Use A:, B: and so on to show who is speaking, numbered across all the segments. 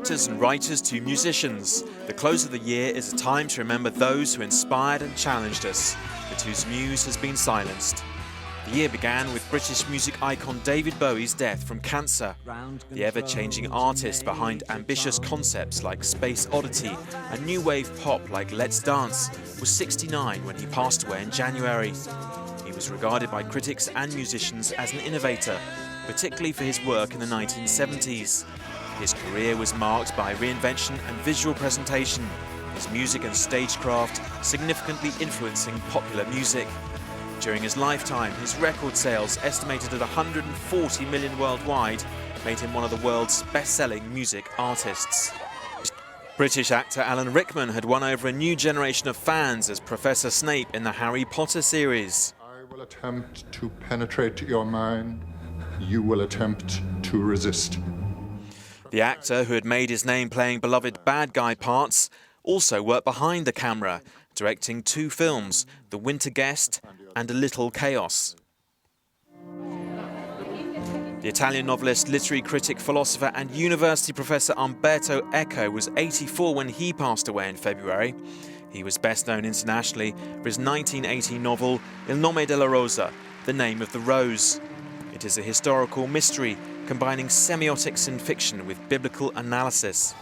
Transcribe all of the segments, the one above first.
A: actors and writers to musicians, the close of the year is a time to remember those who inspired and challenged us, but whose muse has been silenced. The year began with British music icon David Bowie's death from cancer. The ever-changing artist behind ambitious concepts like space oddity and new wave pop like Let's Dance was 69 when he passed away in January. He was regarded by critics and musicians as an innovator, particularly for his work in the 1970s. His career was marked by reinvention and visual presentation, his music and stagecraft significantly influencing popular music. During his lifetime, his record sales, estimated at 140 million worldwide, made him one of the world's best-selling music artists. British actor Alan Rickman had won over a new generation of fans as Professor Snape in the Harry Potter series.
B: I will attempt to penetrate your mind. You will attempt to resist.
A: The actor, who had made his name playing beloved bad guy parts, also worked behind the camera, directing 2 films, The Winter Guest and A Little Chaos. The Italian novelist, literary critic, philosopher and university professor Umberto Eco was 84 when he passed away in February. He was best known internationally for his 1980 novel Il nome della rosa, The Name of the Rose. It is a historical mystery combining semiotics in fiction with biblical analysis.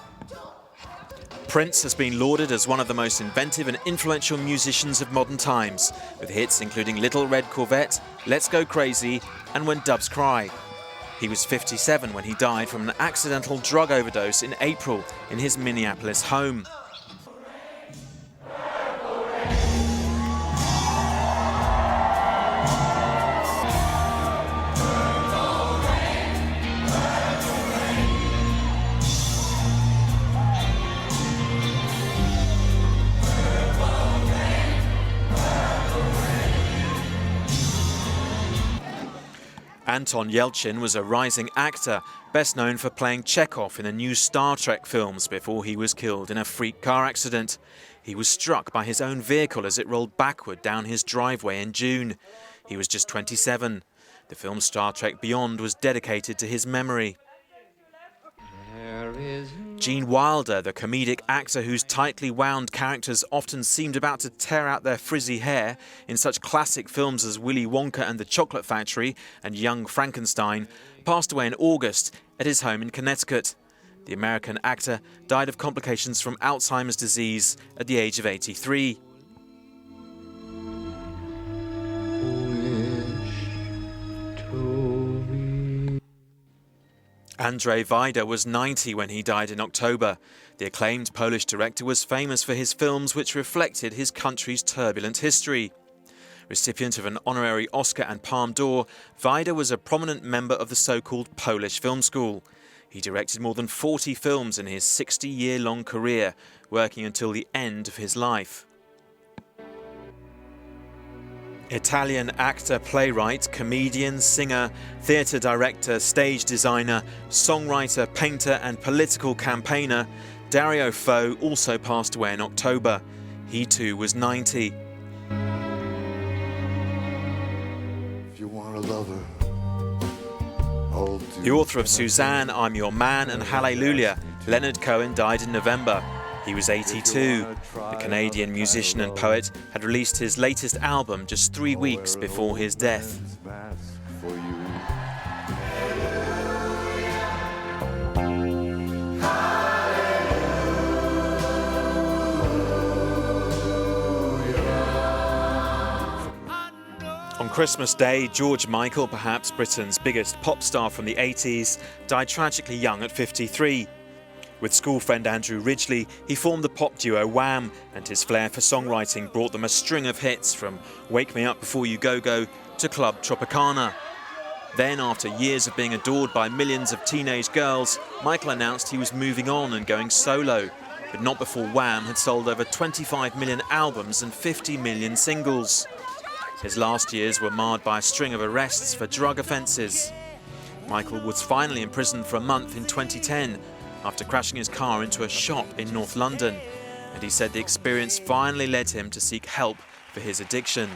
A: Prince has been lauded as one of the most inventive and influential musicians of modern times, with hits including Little Red Corvette, Let's Go Crazy and When Doves Cry. He was 57 when he died from an accidental drug overdose in April in his Minneapolis home. Anton Yelchin was a rising actor, best known for playing Chekhov in the new Star Trek films before he was killed in a freak car accident. He was struck by his own vehicle as it rolled backward down his driveway in June. He was just 27. The film Star Trek Beyond was dedicated to his memory. Gene Wilder, the comedic actor whose tightly wound characters often seemed about to tear out their frizzy hair in such classic films as Willy Wonka and the Chocolate Factory and Young Frankenstein, passed away in August at his home in Connecticut. The American actor died of complications from Alzheimer's disease at the age of 83. Andrzej Wajda was 90 when he died in October. The acclaimed Polish director was famous for his films which reflected his country's turbulent history. Recipient of an honorary Oscar and Palme d'Or, Wajda was a prominent member of the so-called Polish Film School. He directed more than 40 films in his 60-year-long career, working until the end of his life. Italian actor, playwright, comedian, singer, theatre director, stage designer, songwriter, painter and political campaigner, Dario Fo also passed away in October. He too was 90.
C: If you want a lover,
A: the author of Suzanne, I'm Your Man and Hallelujah, Leonard Cohen, died in November. He was 82. The Canadian musician and poet had released his latest album just 3 weeks before his death. On Christmas Day, George Michael, perhaps Britain's biggest pop star from the 80s, died tragically young at 53. With school friend Andrew Ridgeley, he formed the pop duo Wham, and his flair for songwriting brought them a string of hits from Wake Me Up Before You Go Go to Club Tropicana. Then, after years of being adored by millions of teenage girls, Michael announced he was moving on and going solo, but not before Wham had sold over 25 million albums and 50 million singles. His last years were marred by a string of arrests for drug offences. Michael was finally imprisoned for a month in 2010 after crashing his car into a shop in North London, and he said the experience finally led him to seek help for his addiction.